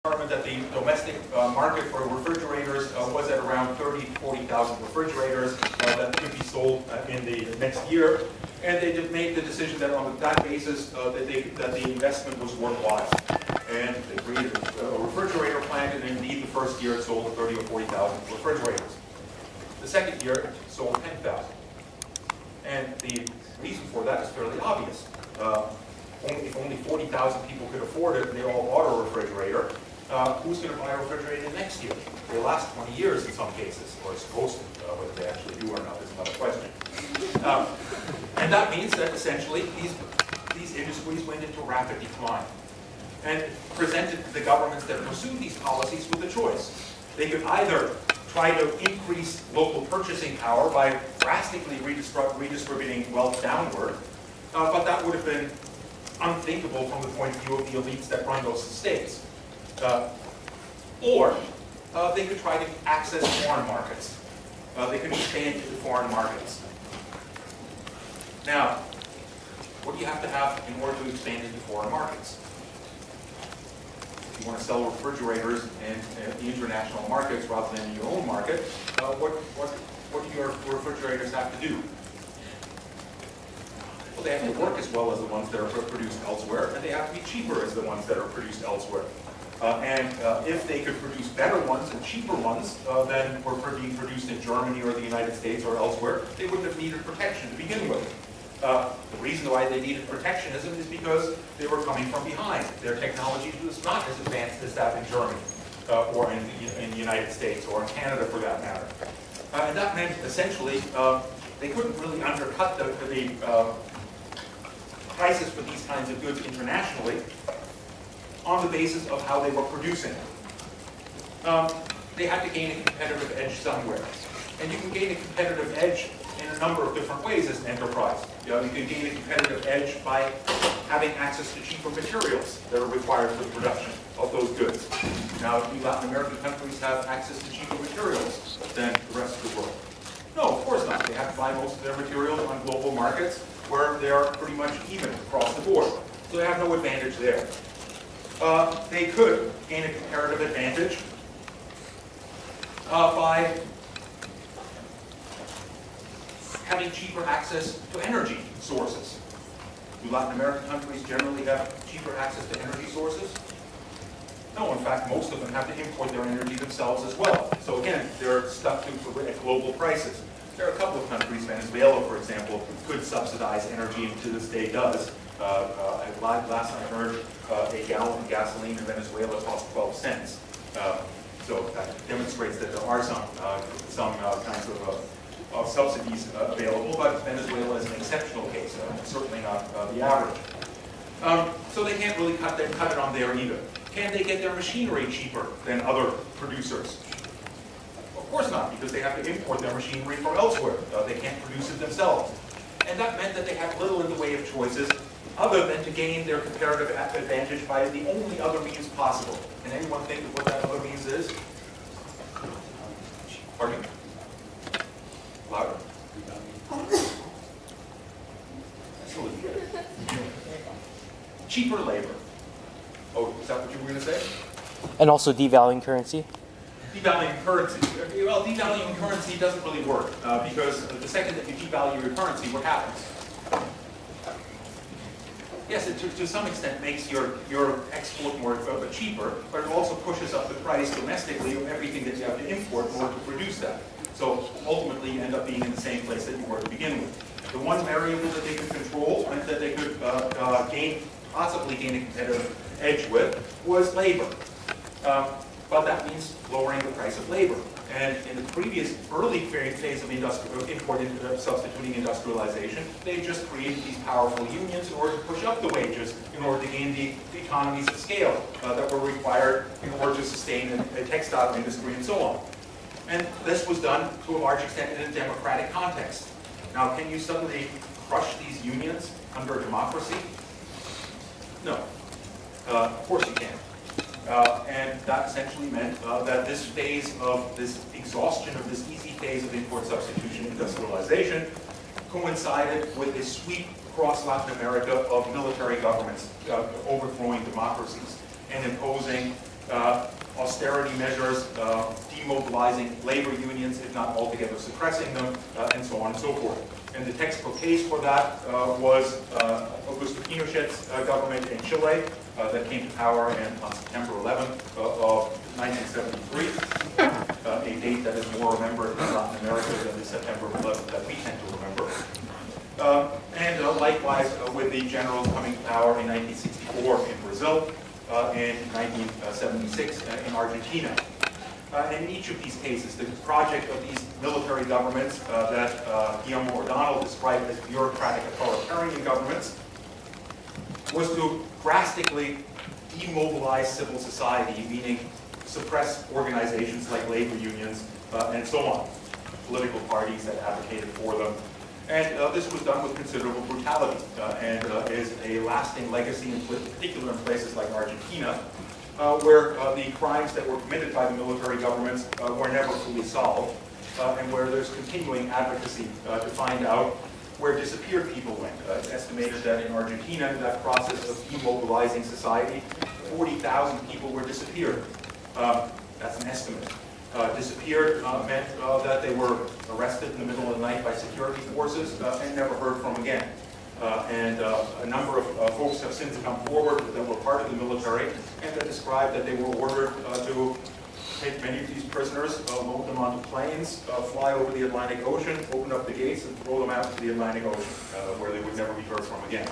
determined that the domestic market for refrigerators was at around 30,000 to 40,000 refrigerators that could be sold in the next year. And they did make the decision that on that basis that the investment was worthwhile. And they created a refrigerator plant, and indeed the first year it sold 30,000 or 40,000 refrigerators. The second year it sold 10,000. And the reason for that is fairly obvious. If only 40,000 people could afford it and they all bought a refrigerator, who's going to buy a refrigerator next year? They last 20 years in some cases, or supposed to. Whether they actually do or not is another question. And that means that essentially these industries went into rapid decline and presented the governments that pursued these policies with a choice. They could either try to increase local purchasing power by drastically redistributing wealth downward, but that would have been unthinkable from the point of view of the elites that run those states. Or they could try to access foreign markets. They could expand into foreign markets. Now, what do you have to have in order to expand into foreign markets? If you want to sell refrigerators in the international markets rather than in your own market, what do your refrigerators have to do? Well, they have to work as well as the ones that are produced elsewhere, and they have to be cheaper as the ones that are produced elsewhere. If they could produce better ones and cheaper ones than were being produced in Germany or the United States or elsewhere, they wouldn't have needed protection to begin with. The reason why they needed protectionism is because they were coming from behind. Their technology was not as advanced as that in Germany or in the United States or in Canada for that matter. And that meant essentially they couldn't really undercut the prices for these kinds of goods internationally on the basis of how they were producing. They had to gain a competitive edge somewhere. And you can gain a competitive edge in a number of different ways as an enterprise. You can gain a competitive edge by having access to cheaper materials that are required for the production of those goods. Now, do Latin American countries have access to cheaper materials than the rest of the world? No, of course not. They have to buy most of their materials on global markets where they are pretty much even across the board. So they have no advantage there. They could gain a comparative advantage by having cheaper access to energy sources. Do Latin American countries generally have cheaper access to energy sources? No, in fact, most of them have to import their energy themselves as well. So again, they're stuck at global prices. There are a couple of countries, Venezuela, for example, could subsidize energy and to this day does. Last I heard, a gallon of gasoline in Venezuela costs 12 cents. So that demonstrates that there are some kinds of subsidies available, but Venezuela is an exceptional case, certainly not the average. So they can't really cut it on there either. Can they get their machinery cheaper than other producers? Of course not, because they have to import their machinery from elsewhere. They can't produce it themselves. And that meant that they had little in the way of choices other than to gain their comparative advantage by the only other means possible. Can anyone think of what that other means is? Pardon? Louder. Absolutely. Cheaper labor. Oh, is that what you were going to say? And also devaluing currency? Devaluing currency. Well, devaluing currency doesn't really work because the second that you devalue your currency, what happens? Yes, it to some extent makes your export more cheaper, but it also pushes up the price domestically of everything that you have to import in order to produce that. So ultimately, you end up being in the same place that you were to begin with. The one variable that they could control and that they could possibly gain a competitive edge with was labor. But that means lowering the price of labor. And in the previous early phase of substituting industrialization, they just created these powerful unions in order to push up the wages, in order to gain the economies of scale that were required in order to sustain a textile industry and so on. And this was done to a large extent in a democratic context. Now, can you suddenly crush these unions under a democracy? No. Of course you can't. And that essentially meant that this phase of this exhaustion of this easy phase of import substitution industrialization coincided with a sweep across Latin America of military governments overthrowing democracies and imposing austerity measures, demobilizing labor unions, if not altogether suppressing them, and so on and so forth. And the textbook case for that was Augusto Pinochet's government in Chile that came to power on September 11th of 1973, a date that is more remembered in Latin America than the September 11th that we tend to remember. And likewise with the generals coming to power in 1964 in Brazil, in 1976 in Argentina. In each of these cases, the project of these military governments that Guillermo O'Donnell described as bureaucratic authoritarian governments was to drastically demobilize civil society, meaning suppress organizations like labor unions and so on, political parties that advocated for them. And this was done with considerable brutality and is a lasting legacy, in particular in places like Argentina, where the crimes that were committed by the military governments were never fully solved, and where there's continuing advocacy to find out where disappeared people went. It's estimated that in Argentina, in that process of demobilizing society, 40,000 people were disappeared. That's an estimate. Disappeared meant that they were arrested in the middle of the night by security forces and never heard from again. And a number of folks have since come forward that were part of the military and that described that they were ordered to take many of these prisoners, load them onto planes, fly over the Atlantic Ocean, open up the gates, and throw them out into the Atlantic Ocean, where they would never be heard from again.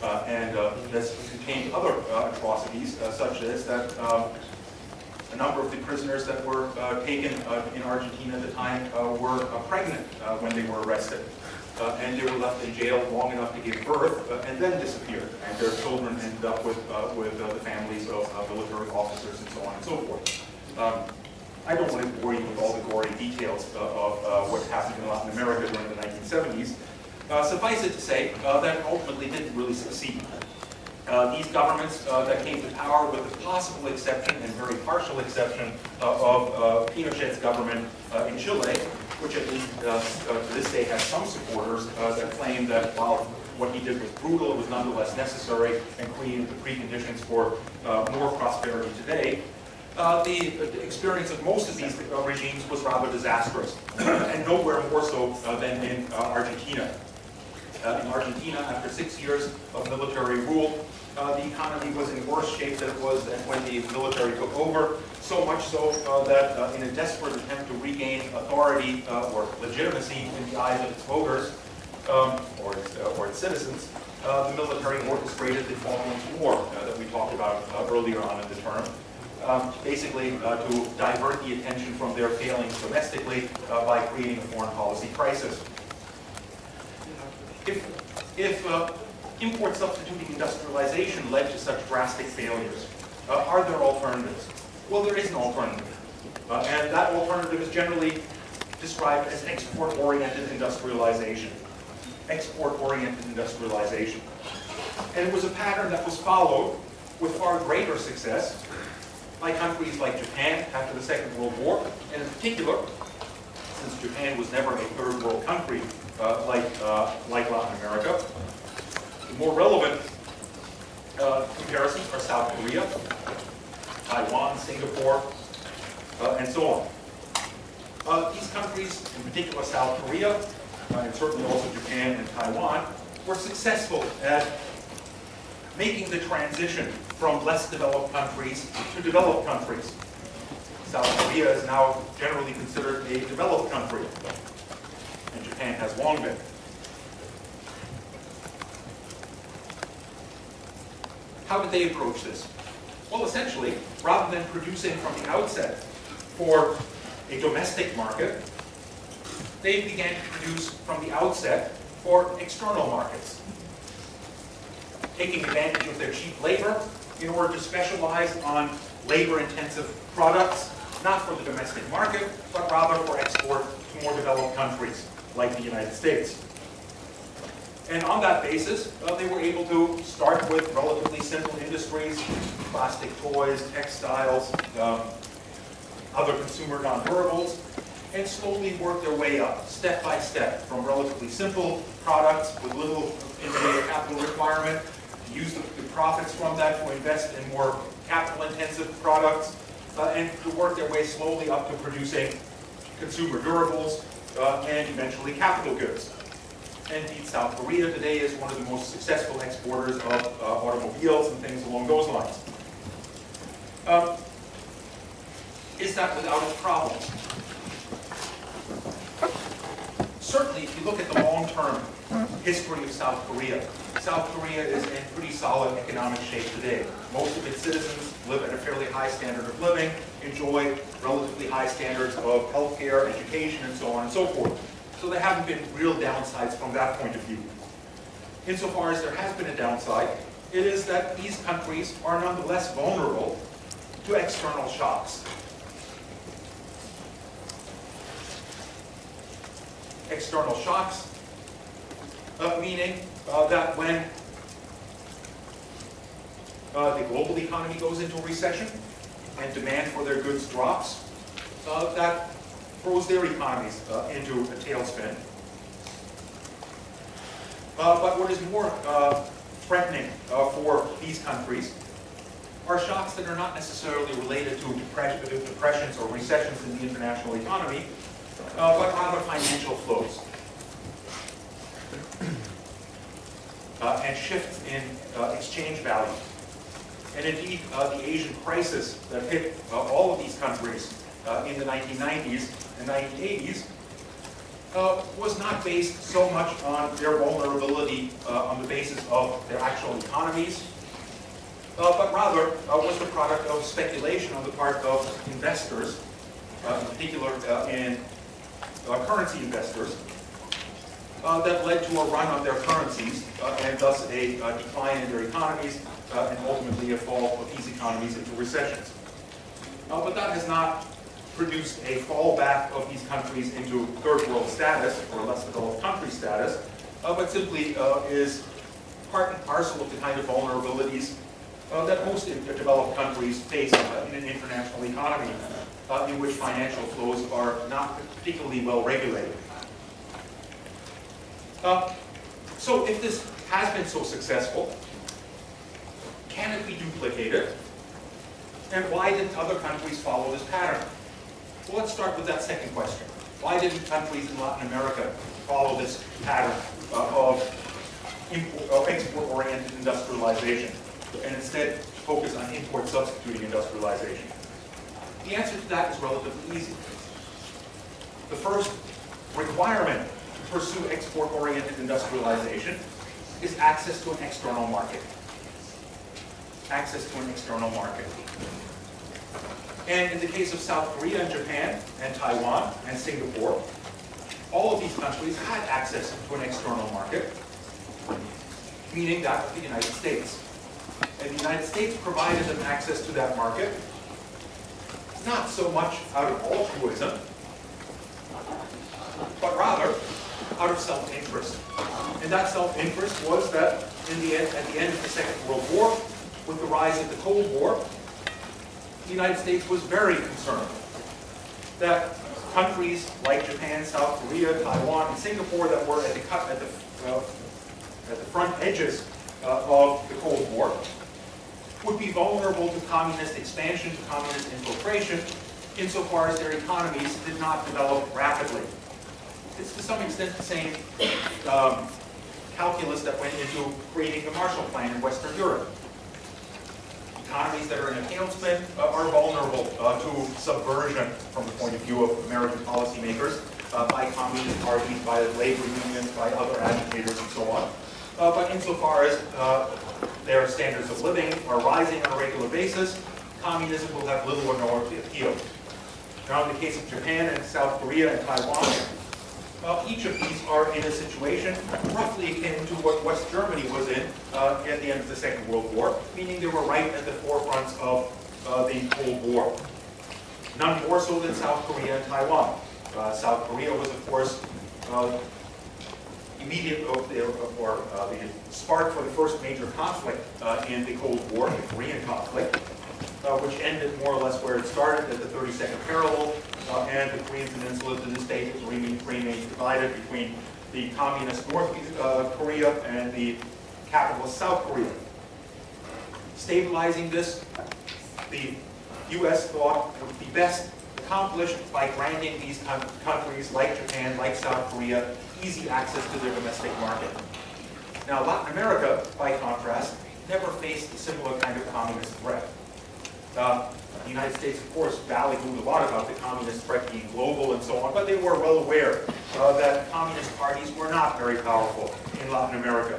And this contained other atrocities, such as that a number of the prisoners that were taken in Argentina at the time were pregnant when they were arrested. And they were left in jail long enough to give birth and then disappeared. And their children ended up with the families of military officers and so on and so forth. I don't want to bore you with all the gory details of what happened in Latin America during the 1970s. Suffice it to say that ultimately didn't really succeed. These governments that came to power, with the possible exception and very partial exception of Pinochet's government in Chile, which at least to this day has some supporters that claim that while what he did was brutal, it was nonetheless necessary and created the preconditions for more prosperity today. The experience of most of these regimes was rather disastrous, and nowhere more so than in Argentina. In Argentina, after 6 years of military rule, the economy was in worse shape than it was when the military took over, so much so that in a desperate attempt to regain authority or legitimacy in the eyes of its voters or its citizens, the military orchestrated the Falklands War that we talked about earlier on in the term, basically to divert the attention from their failings domestically by creating a foreign policy crisis. If import substituting industrialization led to such drastic failures, are there alternatives? Well, there is an alternative. And that alternative is generally described as export-oriented industrialization. Export-oriented industrialization. And it was a pattern that was followed with far greater success by countries like Japan after the Second World War, and in particular, since Japan was never a third world country like Latin America, the more relevant comparisons are South Korea, Taiwan, Singapore, and so on. These countries, in particular South Korea, and certainly also Japan and Taiwan, were successful at making the transition from less developed countries to developed countries. South Korea is now generally considered a developed country, and Japan has long been. How did they approach this? Well, essentially, rather than producing from the outset for a domestic market, they began to produce from the outset for external markets, taking advantage of their cheap labor in order to specialize on labor-intensive products, not for the domestic market, but rather for export to more developed countries like the United States. And on that basis, they were able to start with relatively simple industries, plastic toys, textiles, other consumer non-durables, and slowly work their way up, step by step, from relatively simple products with little immediate capital requirement, use the profits from that to invest in more capital-intensive products, and to work their way slowly up to producing consumer durables and eventually capital goods. Indeed, South Korea today is one of the most successful exporters of automobiles and things along those lines. Is that without its problems? Certainly, if you look at the long-term history of South Korea is in pretty solid economic shape today. Most of its citizens live at a fairly high standard of living, enjoy relatively high standards of healthcare, education, and so on and so forth. So there haven't been real downsides from that point of view. Insofar as there has been a downside, it is that these countries are nonetheless vulnerable to external shocks. External shocks, meaning that when the global economy goes into a recession and demand for their goods drops, that throws their economies into a tailspin. But what is more threatening for these countries are shocks that are not necessarily related to depressions or recessions in the international economy, but rather financial flows and shifts in exchange value. And indeed, the Asian crisis that hit all of these countries in the 1990s and 1980s was not based so much on their vulnerability on the basis of their actual economies, but rather was the product of speculation on the part of investors, in particular in currency investors, that led to a run on their currencies and thus a decline in their economies and ultimately a fall of these economies into recessions. But that has not produced a fallback of these countries into third world status or less developed country status, but simply is part and parcel of the kind of vulnerabilities that most developed countries face in an international economy in which financial flows are not particularly well regulated. So if this has been so successful, can it be duplicated? And why didn't other countries follow this pattern? Well, let's start with that second question. Why didn't countries in Latin America follow this pattern of export-oriented industrialization and instead focus on import-substituting industrialization? The answer to that is relatively easy. The first requirement to pursue export-oriented industrialization is access to an external market. Access to an external market. And in the case of South Korea and Japan and Taiwan and Singapore, all of these countries had access to an external market, meaning that of the United States. And the United States provided them access to that market, not so much out of altruism, but rather out of self-interest. And that self-interest was that at the end of the Second World War, with the rise of the Cold War, the United States was very concerned that countries like Japan, South Korea, Taiwan, and Singapore that were at the front edges of the Cold War would be vulnerable to communist expansion, to communist infiltration, insofar as their economies did not develop rapidly. It's to some extent the same calculus that went into creating the Marshall Plan in Western Europe. Economies that are in a tailspin are vulnerable to subversion from the point of view of American policymakers by communist parties, by labor unions, by other agitators, and so on. But insofar as their standards of living are rising on a regular basis, communism will have little or no appeal. Now, in the case of Japan and South Korea and Taiwan, each of these are in a situation roughly akin to what West Germany was in at the end of the Second World War, meaning they were right at the forefronts of the Cold War. None more so than South Korea and Taiwan. South Korea was, of course, the spark for the first major conflict in the Cold War, the Korean conflict, which ended more or less where it started at the 32nd parallel, and the Korean Peninsula to this day remains divided between the communist North Korea and the capitalist South Korea. Stabilizing this, the U.S. thought would be best accomplished by granting these countries like Japan, like South Korea, easy access to their domestic market. Now, Latin America, by contrast, never faced a similar kind of communist threat. The United States, of course, ballyhooed a lot about the communist threat being global and so on, but they were well aware that communist parties were not very powerful in Latin America.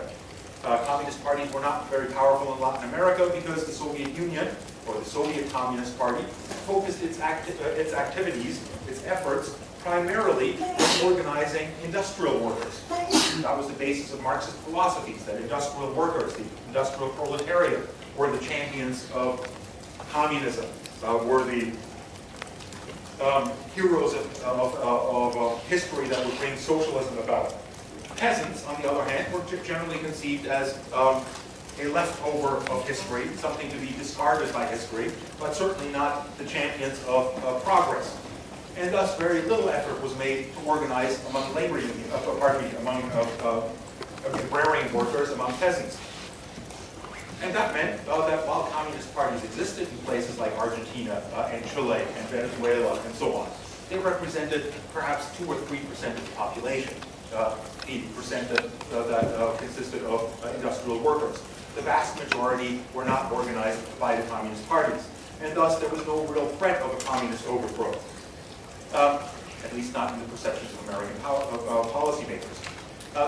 Communist parties were not very powerful in Latin America because the Soviet Union, or the Soviet Communist Party, focused its activities, its efforts, primarily on organizing industrial workers. That was the basis of Marxist philosophies, that industrial workers, the industrial proletariat, were the champions of communism, were the heroes of history that would bring socialism about. Peasants, on the other hand, were generally conceived as a leftover of history, something to be discarded by history, but certainly not the champions of progress. And thus, very little effort was made to organize among labor unions, among agrarian workers, among peasants. And that meant that while communist parties existed in places like Argentina and Chile and Venezuela and so on, they represented perhaps 2 or 3% of the population, 80% that consisted of industrial workers. The vast majority were not organized by the communist parties, and thus there was no real threat of a communist overthrow, at least not in the perceptions of American policymakers.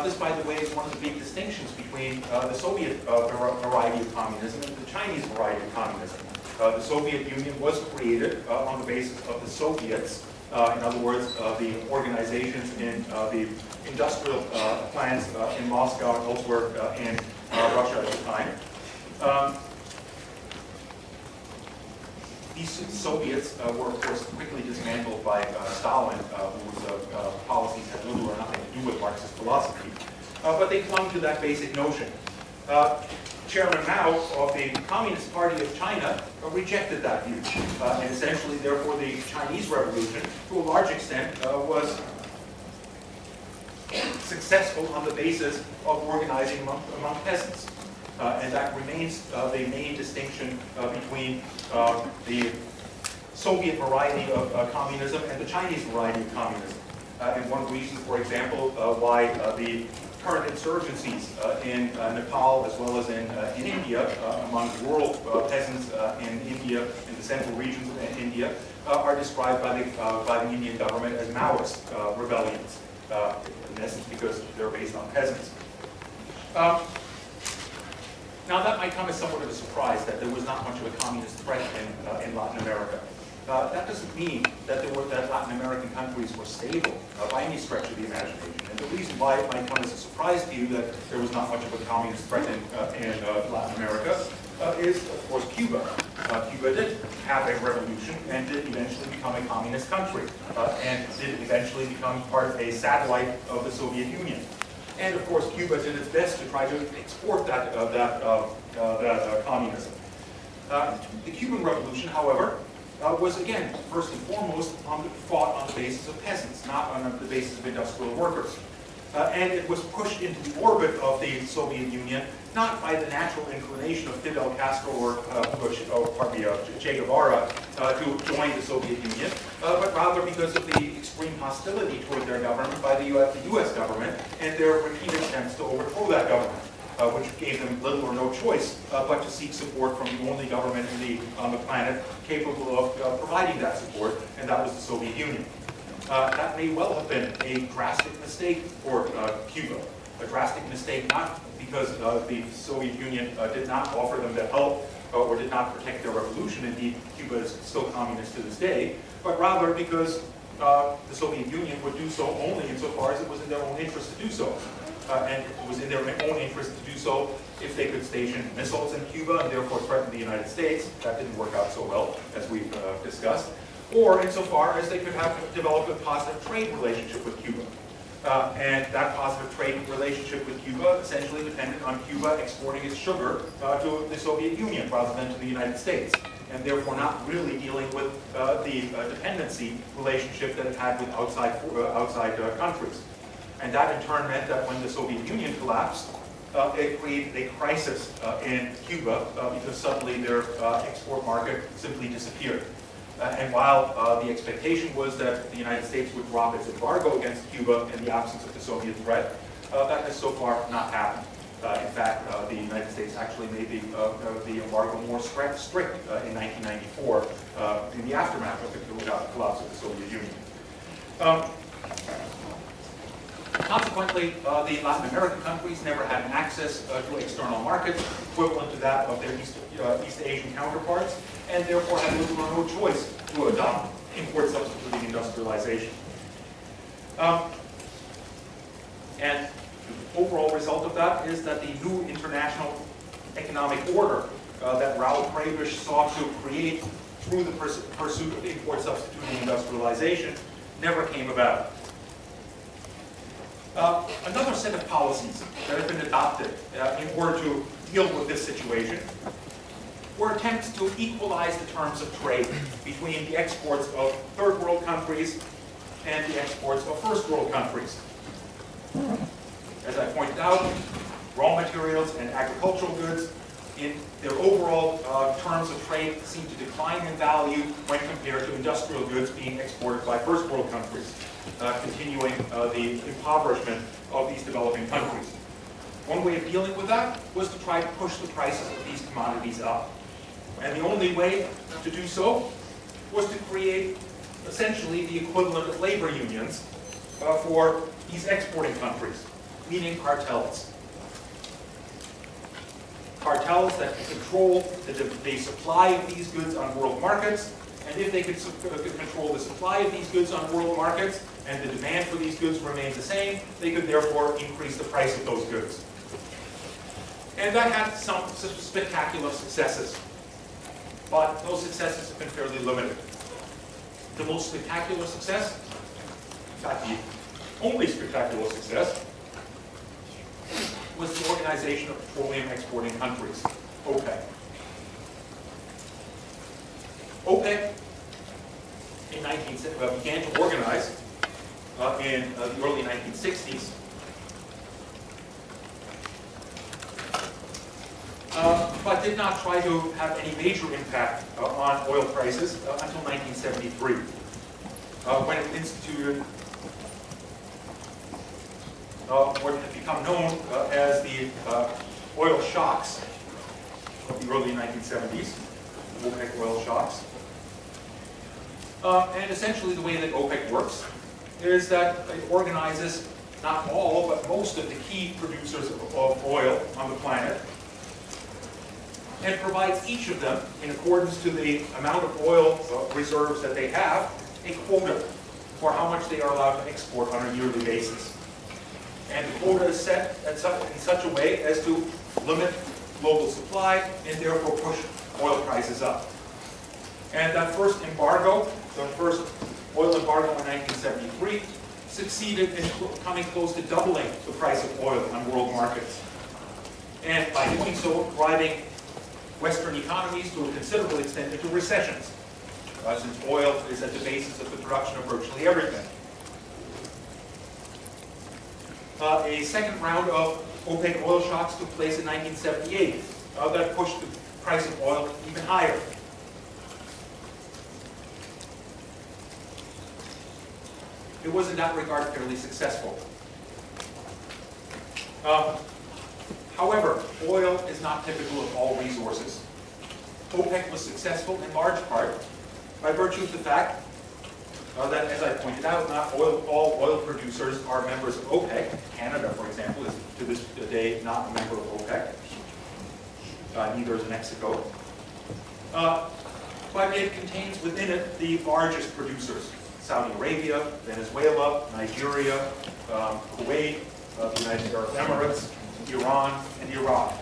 This, by the way, is one of the big distinctions between the Soviet variety of communism and the Chinese variety of communism. The Soviet Union was created on the basis of the Soviets, in other words, the organizations in the industrial plants in Moscow and elsewhere in Russia at the time. These Soviets were, of course, quickly dismantled by Stalin, whose policies had little or nothing to do with Marxist philosophy. But they clung to that basic notion. Chairman Mao of the Communist Party of China rejected that view. And essentially, therefore, the Chinese Revolution, to a large extent, was successful on the basis of organizing among peasants. And that remains the main distinction between the Soviet variety of communism and the Chinese variety of communism. And one reason, for example, why the current insurgencies in Nepal as well as in India, among rural peasants in India, in the central regions of India, are described by the Indian government as Maoist rebellions, in essence because they're based on peasants. Now that might come as somewhat of a surprise that there was not much of a communist threat in Latin America. That doesn't mean that Latin American countries were stable by any stretch of the imagination. And the reason why it might come as a surprise to you that there was not much of a communist threat in Latin America is, of course, Cuba. Cuba did have a revolution and did eventually become a communist country and did eventually become part of a satellite of the Soviet Union. And of course, Cuba did its best to try to export that communism. The Cuban Revolution, however, was again, first and foremost, fought on the basis of peasants, not on the basis of industrial workers. And it was pushed into the orbit of the Soviet Union, not by the natural inclination of Fidel Castro or Che Guevara to join the Soviet Union, but rather because of the extreme hostility toward their government by the U.S. government and their repeated attempts to overthrow that government, which gave them little or no choice but to seek support from the only government on the planet capable of providing that support, and that was the Soviet Union. That may well have been a drastic mistake for Cuba. A drastic mistake not because the Soviet Union did not offer them the help or did not protect their revolution. Indeed, Cuba is still communist to this day, but rather because the Soviet Union would do so only insofar as it was in their own interest to do so. And it was in their own interest to do so if they could station missiles in Cuba and therefore threaten the United States. That didn't work out so well, as we've discussed. Or insofar as they could have developed a positive trade relationship with Cuba. And that positive trade relationship with Cuba essentially depended on Cuba exporting its sugar to the Soviet Union rather than to the United States, and therefore not really dealing with the dependency relationship that it had with outside countries. And that in turn meant that when the Soviet Union collapsed, it created a crisis in Cuba because suddenly their export market simply disappeared. And while the expectation was that the United States would drop its embargo against Cuba in the absence of the Soviet threat, that has so far not happened. In fact, the United States actually made the embargo more strict in 1994 in the aftermath of the collapse of the Soviet Union. Consequently, the Latin American countries never had access to external markets equivalent to that of their East Asian counterparts, and therefore had little or no choice to adopt import substituting industrialization. And the overall result of that is that the new international economic order that Raoul Prebisch sought to create through the pursuit of import substituting industrialization never came about. Another set of policies that have been adopted in order to deal with this situation were attempts to equalize the terms of trade between the exports of third world countries and the exports of first world countries. As I pointed out, raw materials and agricultural goods in their overall terms of trade seem to decline in value when compared to industrial goods being exported by first world countries, continuing the impoverishment of these developing countries. One way of dealing with that was to try to push the prices of these commodities up. And the only way to do so was to create essentially the equivalent of labor unions for these exporting countries, meaning cartels. Cartels that can control the supply of these goods on world markets, and if they could control the supply of these goods on world markets and the demand for these goods remained the same, they could therefore increase the price of those goods. And that had some spectacular successes, but those successes have been fairly limited. The most spectacular success, in fact the only spectacular success, was the Organization of Petroleum Exporting Countries, OPEC. OPEC began to organize in the early 1960s, but did not try to have any major impact on oil prices until 1973, when it instituted what had become known as the oil shocks of the early 1970s, OPEC oil shocks. And essentially the way that OPEC works is that it organizes not all, but most of the key producers of oil on the planet, and provides each of them, in accordance to the amount of oil reserves that they have, a quota for how much they are allowed to export on a yearly basis. And the quota is set in such a way as to limit global supply and therefore push oil prices up. And that first embargo, the first oil embargo in 1973, succeeded in coming close to doubling the price of oil on world markets. And by doing so, driving Western economies to a considerable extent into recessions, since oil is at the basis of the production of virtually everything. A second round of OPEC oil shocks took place in 1978 that pushed the price of oil even higher. It was in that regard fairly successful. However, oil is not typical of all resources. OPEC was successful in large part by virtue of the fact that, as I pointed out, not all oil producers are members of OPEC. Canada, for example, is to this day not a member of OPEC. Neither is Mexico. But it contains within it the largest producers: Saudi Arabia, Venezuela, Nigeria, Kuwait, the United Arab Emirates, Iran, and Iraq.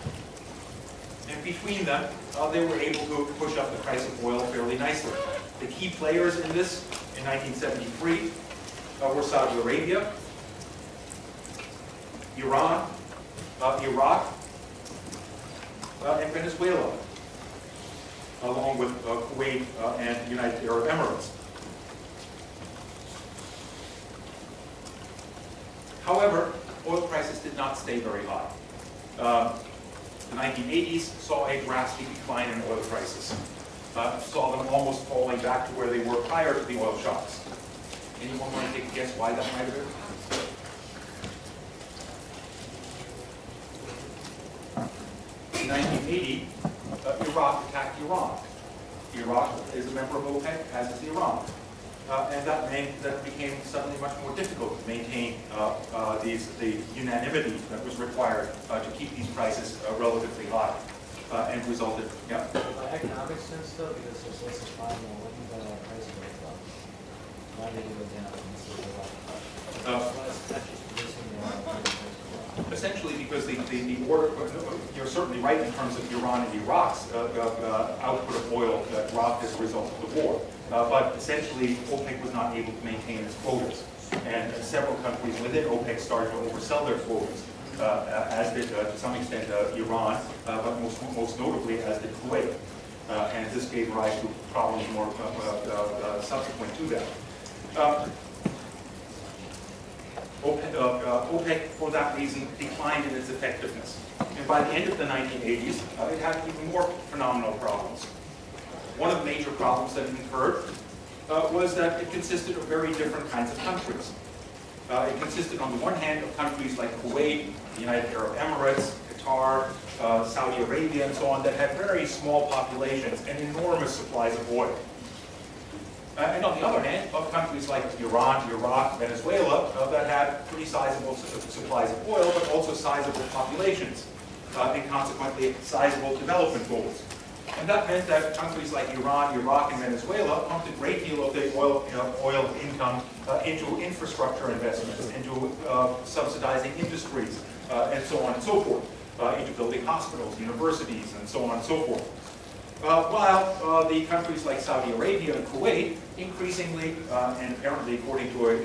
And between them, they were able to push up the price of oil fairly nicely. The key players in this in 1973 were Saudi Arabia, Iran, Iraq, and Venezuela, along with Kuwait and the United Arab Emirates. However, oil prices did not stay very high. The 1980s saw a drastic decline in oil prices. saw them almost falling back to where they were prior to the oil shocks. Anyone want to take a guess why that might have been? In 1980, Iraq attacked Iran. Iraq is a member of OPEC, as is Iran. And that meant that it became suddenly much more difficult to maintain the unanimity that was required to keep these prices relatively high. And resulted, yeah? By economic sense, though, because there's less supply, more wouldn't the price go up? Why did it go down? Essentially, because the order, you're certainly right in terms of Iran and Iraq's output of oil dropped as a result of the war. But essentially, OPEC was not able to maintain its quotas. And several countries within OPEC started to oversell their quotas, as did, to some extent, Iran, but most notably, as did Kuwait. And this gave rise to problems more subsequent to that. OPEC, for that reason, declined in its effectiveness. And by the end of the 1980s, it had even more phenomenal problems. One of the major problems that it incurred was that it consisted of very different kinds of countries. It consisted, on the one hand, of countries like Kuwait, the United Arab Emirates, Qatar, Saudi Arabia, and so on, that had very small populations and enormous supplies of oil. And on the other hand, of countries like Iran, Iraq, Venezuela, that had pretty sizable supplies of oil, but also sizable populations, and consequently sizable development goals. And that meant that countries like Iran, Iraq, and Venezuela pumped a great deal of the oil income into infrastructure investments, into subsidizing industries, and so on and so forth, into building hospitals, universities, and so on and so forth. While the countries like Saudi Arabia and Kuwait increasingly, and apparently according to an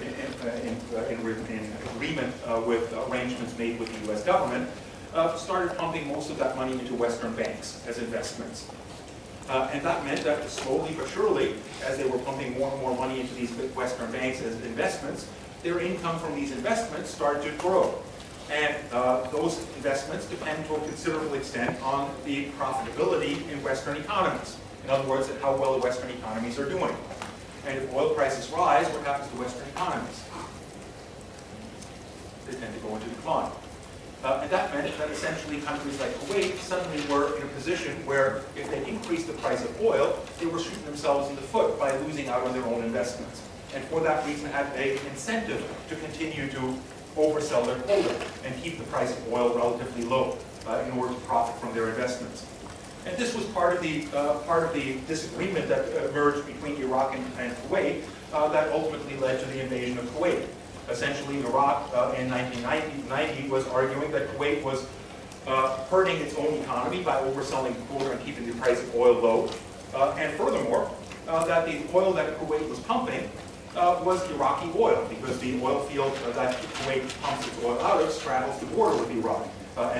agreement with arrangements made with the US government, started pumping most of that money into Western banks as investments. And that meant that slowly but surely, as they were pumping more and more money into these Western banks as investments, their income from these investments started to grow. And those investments depend to a considerable extent on the profitability in Western economies. In other words, how well the Western economies are doing. And if oil prices rise, what happens to Western economies? They tend to go into decline. And that meant that essentially countries like Kuwait suddenly were in a position where if they increased the price of oil, they were shooting themselves in the foot by losing out on their own investments. And for that reason had an incentive to continue to oversell their quota and keep the price of oil relatively low in order to profit from their investments. And this was part of the disagreement that emerged between Iraq and Kuwait that ultimately led to the invasion of Kuwait. Essentially, Iraq in 1990 was arguing that Kuwait was hurting its own economy by overselling the quota and keeping the price of oil low. And furthermore, that the oil that Kuwait was pumping was Iraqi oil, because the oil field that Kuwait pumps its oil out of straddles the border with Iraq. And